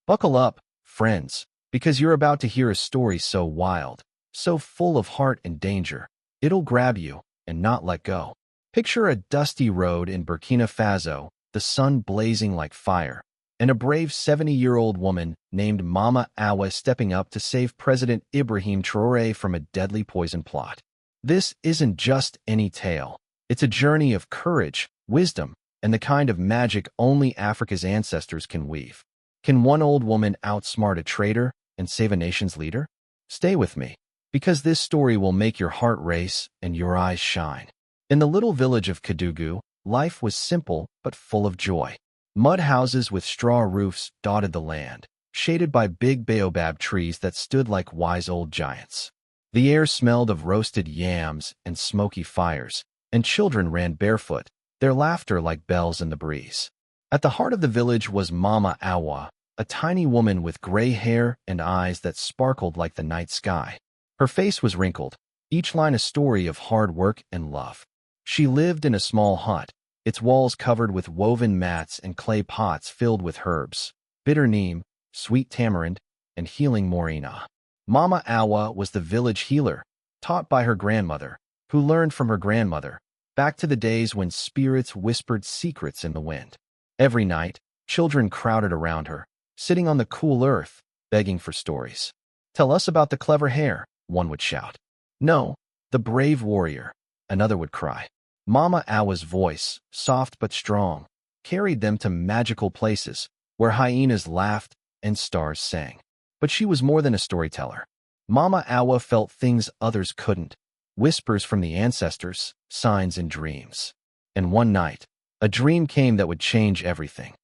Buckle up, friends, because you're about to hear a story so wild, so full of heart and danger, it'll grab you and not let go. Picture a dusty road in Burkina Faso, the sun blazing like fire, and a brave 70-year-old woman named Mama Awa stepping up to save President Ibrahim Traoré from a deadly poison plot. This isn't just any tale. It's a journey of courage, wisdom, and the kind of magic only Africa's ancestors can weave. Can one old woman outsmart a traitor and save a nation's leader? Stay with me, because this story will make your heart race and your eyes shine. In the little village of Kadugu, life was simple but full of joy. Mud houses with straw roofs dotted the land, shaded by big baobab trees that stood like wise old giants. The air smelled of roasted yams and smoky fires, and children ran barefoot, their laughter like bells in the breeze. At the heart of the village was Mama Awa, a tiny woman with gray hair and eyes that sparkled like the night sky. Her face was wrinkled, each line a story of hard work and love. She lived in a small hut, its walls covered with woven mats and clay pots filled with herbs, bitter neem, sweet tamarind, and healing morina. Mama Awa was the village healer, taught by her grandmother, who learned from her grandmother, back to the days when spirits whispered secrets in the wind. Every night, children crowded around her, sitting on the cool earth, begging for stories. "Tell us about the clever hare," one would shout. "No, the brave warrior," another would cry. Mama Awa's voice, soft but strong, carried them to magical places where hyenas laughed and stars sang. But she was more than a storyteller. Mama Awa felt things others couldn't, whispers from the ancestors, signs in dreams. And one night, a dream came that would change everything.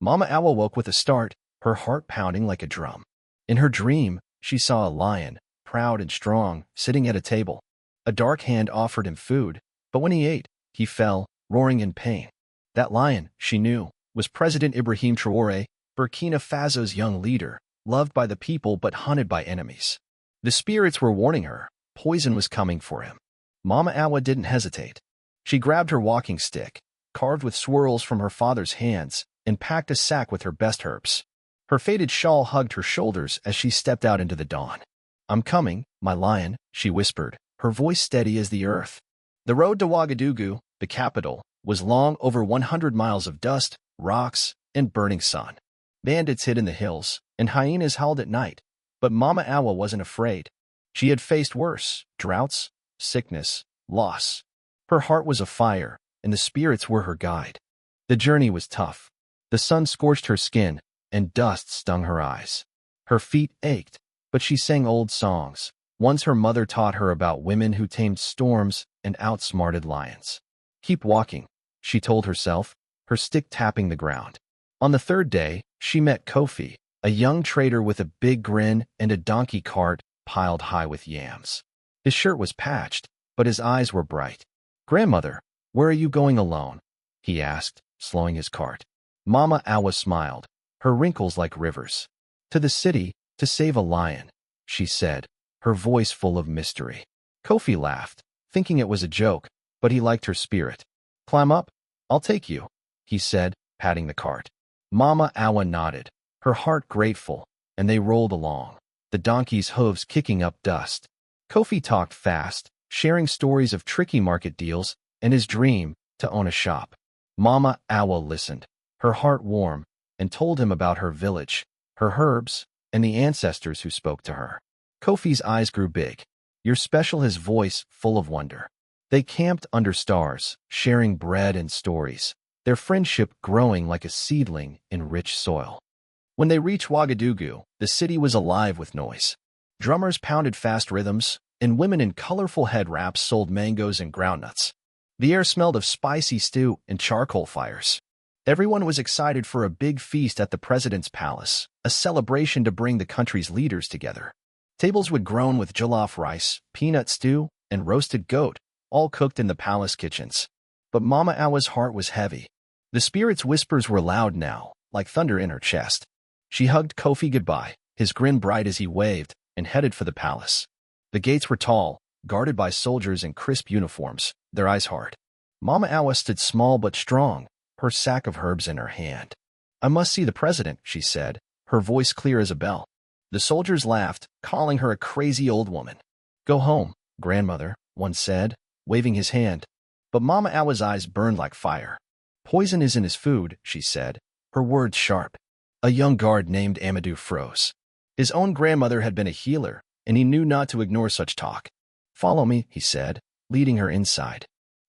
Mama Awa woke with a start, her heart pounding like a drum. In her dream, she saw a lion, proud and strong, sitting at a table. A dark hand offered him food, but when he ate, he fell, roaring in pain. That lion, she knew, was President Ibrahim Traoré, Burkina Faso's young leader, loved by the people but hunted by enemies. The spirits were warning her, poison was coming for him. Mama Awa didn't hesitate. She grabbed her walking stick, carved with swirls from her father's hands, and packed a sack with her best herbs. Her faded shawl hugged her shoulders as she stepped out into the dawn. "I'm coming, my lion," she whispered, her voice steady as the earth. The road to Ouagadougou, the capital, was long, over 100 miles of dust, rocks, and burning sun. Bandits hid in the hills, and hyenas howled at night, but Mama Awa wasn't afraid. She had faced worse: droughts, sickness, loss. Her heart was afire, and the spirits were her guide. The journey was tough. The sun scorched her skin, and dust stung her eyes. Her feet ached, but she sang old songs. Once her mother taught her about women who tamed storms and outsmarted lions. "Keep walking," she told herself, her stick tapping the ground. On the third day, she met Kofi, a young trader with a big grin and a donkey cart piled high with yams. His shirt was patched, but his eyes were bright. "Grandmother, where are you going alone?" he asked, slowing his cart. Mama Awa smiled, her wrinkles like rivers. "To the city, to save a lion," she said, her voice full of mystery. Kofi laughed, thinking it was a joke, but he liked her spirit. "Climb up, I'll take you," he said, patting the cart. Mama Awa nodded, her heart grateful, and they rolled along, the donkey's hooves kicking up dust. Kofi talked fast, sharing stories of tricky market deals and his dream to own a shop. Mama Awa listened, her heart warm, and told him about her village, her herbs, and the ancestors who spoke to her. Kofi's eyes grew big, "You're special," his voice full of wonder. They camped under stars, sharing bread and stories, their friendship growing like a seedling in rich soil. When they reached Ouagadougou, the city was alive with noise. Drummers pounded fast rhythms, and women in colorful head wraps sold mangoes and groundnuts. The air smelled of spicy stew and charcoal fires. Everyone was excited for a big feast at the president's palace, a celebration to bring the country's leaders together. Tables would groan with jollof rice, peanut stew, and roasted goat, all cooked in the palace kitchens. But Mama Awa's heart was heavy. The spirit's whispers were loud now, like thunder in her chest. She hugged Kofi goodbye, his grin bright as he waved, and headed for the palace. The gates were tall, guarded by soldiers in crisp uniforms, their eyes hard. Mama Awa stood small but strong, her sack of herbs in her hand. "I must see the president," she said, her voice clear as a bell. The soldiers laughed, calling her a crazy old woman. "Go home, grandmother," one said, waving his hand. But Mama Awa's eyes burned like fire. "Poison isn't his food," she said, her words sharp. A young guard named Amadou froze. His own grandmother had been a healer, and he knew not to ignore such talk. "Follow me," he said, leading her inside.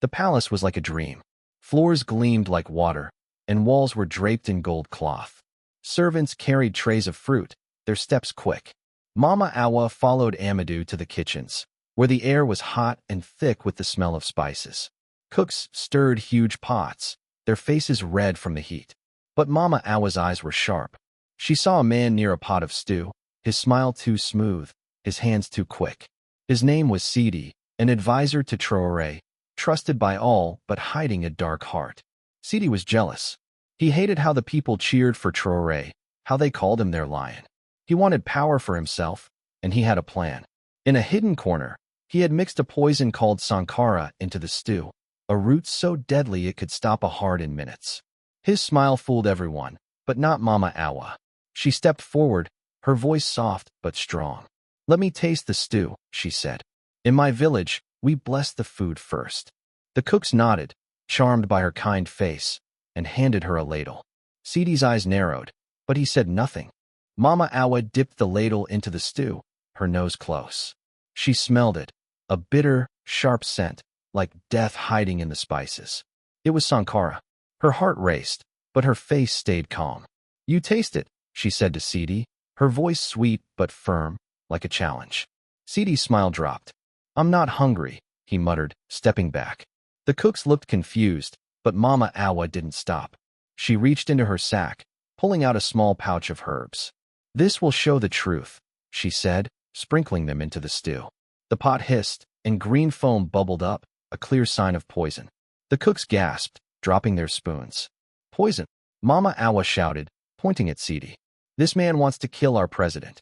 The palace was like a dream. Floors gleamed like water, and walls were draped in gold cloth. Servants carried trays of fruit, their steps quick. Mama Awa followed Amadou to the kitchens, where the air was hot and thick with the smell of spices. Cooks stirred huge pots, their faces red from the heat. But Mama Awa's eyes were sharp. She saw a man near a pot of stew, his smile too smooth, his hands too quick. His name was Sidi, an advisor to Traoré, trusted by all but hiding a dark heart. Sidi was jealous. He hated how the people cheered for Traoré, how they called him their lion. He wanted power for himself, and he had a plan. In a hidden corner, he had mixed a poison called sankara into the stew, a root so deadly it could stop a heart in minutes. His smile fooled everyone, but not Mama Awa. She stepped forward, her voice soft but strong. "Let me taste the stew," she said. "In my village, we bless the food first." The cooks nodded, charmed by her kind face, and handed her a ladle. Sidi's eyes narrowed, but he said nothing. Mama Awa dipped the ladle into the stew, her nose close. She smelled it, a bitter, sharp scent, like death hiding in the spices. It was sankara. Her heart raced, but her face stayed calm. "You taste it," she said to Sidi, her voice sweet but firm, like a challenge. Sidi's smile dropped. "I'm not hungry," he muttered, stepping back. The cooks looked confused, but Mama Awa didn't stop. She reached into her sack, pulling out a small pouch of herbs. "This will show the truth," she said, sprinkling them into the stew. The pot hissed, and green foam bubbled up, a clear sign of poison. The cooks gasped, dropping their spoons. "Poison!" Mama Awa shouted, pointing at Sidi. "This man wants to kill our president."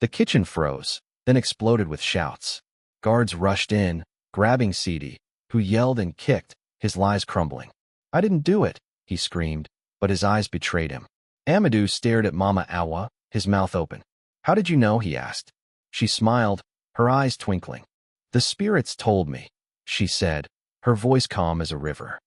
The kitchen froze, then exploded with shouts. Guards rushed in, grabbing Sidi, who yelled and kicked, his lies crumbling. "I didn't do it," he screamed, but his eyes betrayed him. Amadou stared at Mama Awa, his mouth open. "How did you know?" he asked. She smiled, her eyes twinkling. "The spirits told me," she said, her voice calm as a river.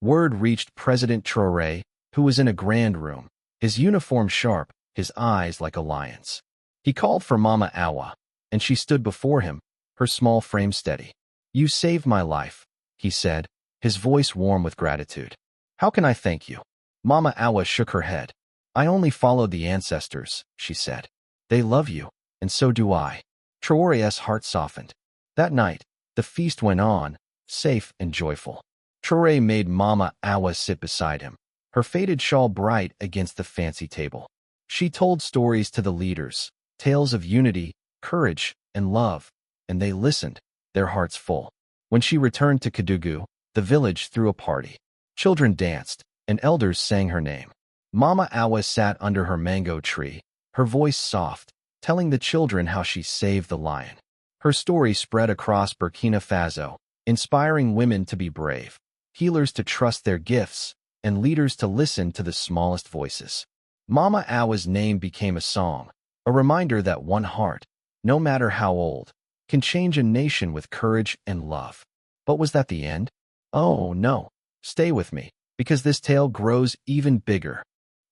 Word reached President Traoré, who was in a grand room, his uniform sharp, his eyes like a lion's. He called for Mama Awa, and she stood before him, her small frame steady. "You saved my life," he said, his voice warm with gratitude. "How can I thank you?" Mama Awa shook her head. "I only followed the ancestors," she said. "They love you, and so do I." Traoré's heart softened. That night, the feast went on, safe and joyful. Traoré made Mama Awa sit beside him, her faded shawl bright against the fancy table. She told stories to the leaders, tales of unity, courage, and love, and they listened, their hearts full. When she returned to Kédougou, the village threw a party. Children danced, and elders sang her name. Mama Awa sat under her mango tree, her voice soft, telling the children how she saved the lion. Her story spread across Burkina Faso, inspiring women to be brave, healers to trust their gifts, and leaders to listen to the smallest voices. Mama Awa's name became a song, a reminder that one heart, no matter how old, can change a nation with courage and love. But was that the end? Oh, no. Stay with me, because this tale grows even bigger.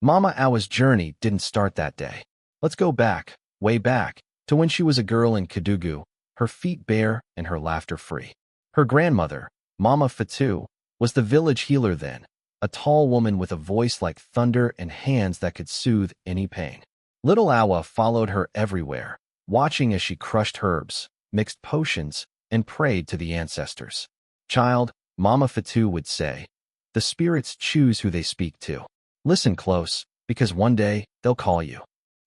Mama Awa's journey didn't start that day. Let's go back, way back, to when she was a girl in Kédougou, her feet bare and her laughter free. Her grandmother, Mama Fatou, was the village healer then, a tall woman with a voice like thunder and hands that could soothe any pain. Little Awa followed her everywhere, watching as she crushed herbs, mixed potions, and prayed to the ancestors. "Child," Mama Fatou would say, "the spirits choose who they speak to. Listen close, because one day they'll call you."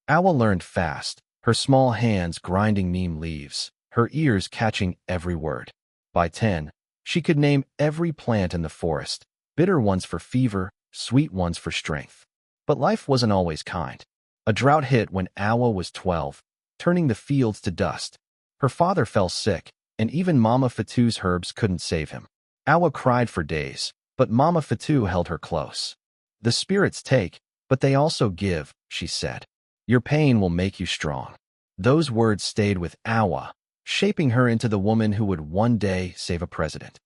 Awa learned fast, her small hands grinding neem leaves, her ears catching every word. By 10, she could name every plant in the forest, bitter ones for fever, sweet ones for strength. But life wasn't always kind. A drought hit when Awa was 12, turning the fields to dust. Her father fell sick, and even Mama Fatou's herbs couldn't save him. Awa cried for days, but Mama Fatou held her close. "The spirits take, but they also give," she said. Your pain will make you strong. Those words stayed with Awa, shaping her into the woman who would one day save a president.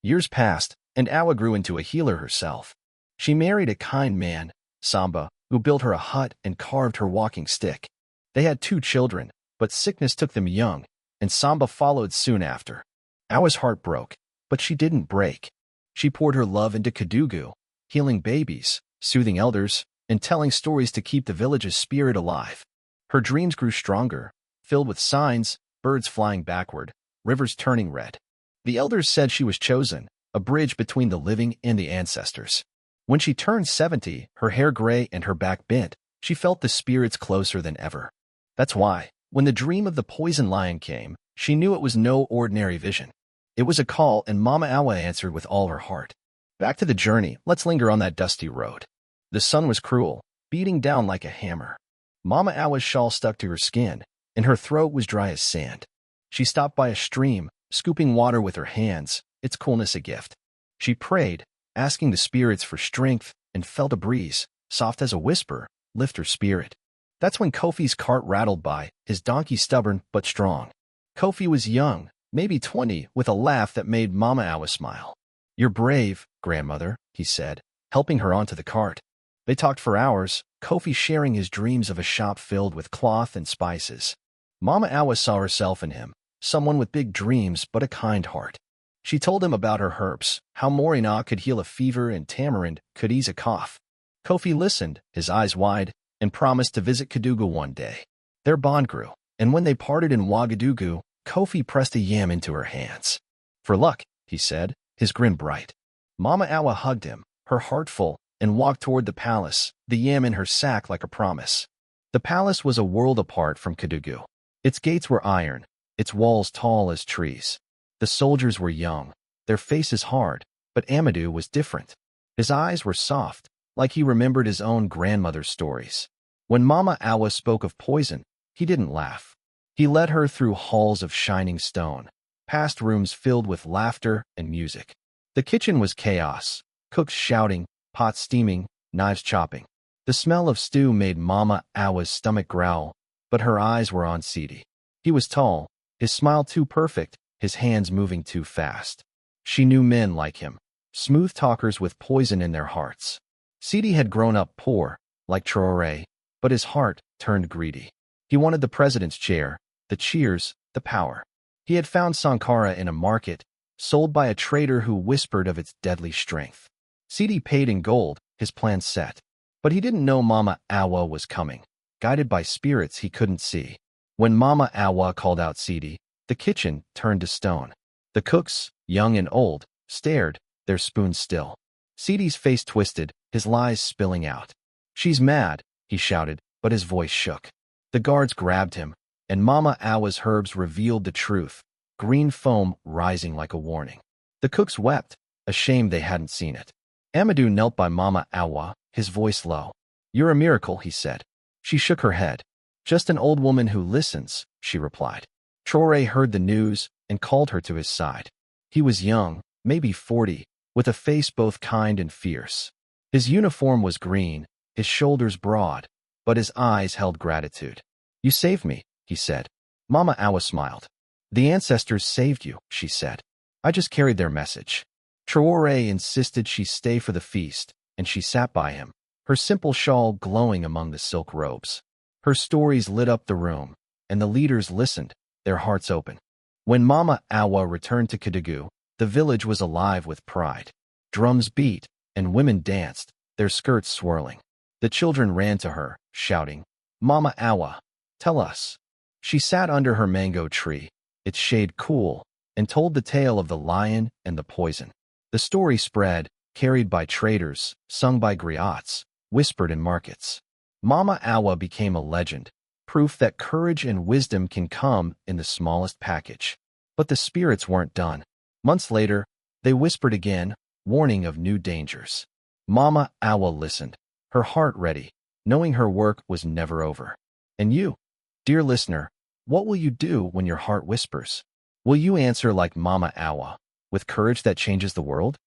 Years passed, and Awa grew into a healer herself. She married a kind man, Samba, who built her a hut and carved her walking stick. They had 2 children, but sickness took them young, and Samba followed soon after. Awa's heart broke, but she didn't break. She poured her love into Kedugu, healing babies, soothing elders, and telling stories to keep the village's spirit alive. Her dreams grew stronger, filled with signs, birds flying backward, rivers turning red. The elders said she was chosen, a bridge between the living and the ancestors. When she turned 70, her hair gray and her back bent, she felt the spirits closer than ever. That's why, when the dream of the poison lion came, she knew it was no ordinary vision. It was a call, and Mama Awa answered with all her heart. Back to the journey, let's linger on that dusty road. The sun was cruel, beating down like a hammer. Mama Awa's shawl stuck to her skin, and her throat was dry as sand. She stopped by a stream, scooping water with her hands, its coolness a gift. She prayed, asking the spirits for strength, and felt a breeze, soft as a whisper, lift her spirit. That's when Kofi's cart rattled by, his donkey stubborn but strong. Kofi was young, maybe 20, with a laugh that made Mama Awa smile. "You're brave, grandmother," he said, helping her onto the cart. They talked for hours, Kofi sharing his dreams of a shop filled with cloth and spices. Mama Awa saw herself in him, someone with big dreams but a kind heart. She told him about her herbs, how Morina could heal a fever and tamarind could ease a cough. Kofi listened, his eyes wide, and promised to visit Kedugu one day. Their bond grew, and when they parted in Ouagadougou, Kofi pressed a yam into her hands. "For luck," he said, his grin bright. Mama Awa hugged him, her heart full, and walked toward the palace, the yam in her sack like a promise. The palace was a world apart from Kedugu. Its gates were iron, its walls tall as trees. The soldiers were young, their faces hard, but Amadou was different. His eyes were soft, like he remembered his own grandmother's stories. When Mama Awa spoke of poison, he didn't laugh. He led her through halls of shining stone, past rooms filled with laughter and music. The kitchen was chaos, cooks shouting, pots steaming, knives chopping. The smell of stew made Mama Awa's stomach growl, but her eyes were on Sidi. He was tall, his smile too perfect, his hands moving too fast. She knew men like him, smooth talkers with poison in their hearts. Sidi had grown up poor, like Traoré, but his heart turned greedy. He wanted the president's chair, the cheers, the power. He had found Sankara in a market, sold by a trader who whispered of its deadly strength. Sidi paid in gold, his plan set. But he didn't know Mama Awa was coming, guided by spirits he couldn't see. When Mama Awa called out Sidi, the kitchen turned to stone. The cooks, young and old, stared, their spoons still. Sidi's face twisted, his lies spilling out. "She's mad," he shouted, but his voice shook. The guards grabbed him, and Mama Awa's herbs revealed the truth, green foam rising like a warning. The cooks wept, ashamed they hadn't seen it. Amadou knelt by Mama Awa, his voice low. "You're a miracle," he said. She shook her head. "Just an old woman who listens," she replied. Traoré heard the news and called her to his side. He was young, maybe 40, with a face both kind and fierce. His uniform was green, his shoulders broad, but his eyes held gratitude. "You saved me," he said. Mama Awa smiled. "The ancestors saved you," she said. "I just carried their message." Traoré insisted she stay for the feast, and she sat by him, her simple shawl glowing among the silk robes. Her stories lit up the room, and the leaders listened, their hearts open. When Mama Awa returned to Kedugu, the village was alive with pride. Drums beat, and women danced, their skirts swirling. The children ran to her, shouting, "Mama Awa, tell us." She sat under her mango tree, its shade cool, and told the tale of the lion and the poison. The story spread, carried by traders, sung by griots, whispered in markets. Mama Awa became a legend, proof that courage and wisdom can come in the smallest package. But the spirits weren't done. Months later, they whispered again, warning of new dangers. Mama Awa listened, her heart ready, knowing her work was never over. And you, dear listener, what will you do when your heart whispers? Will you answer like Mama Awa, with courage that changes the world?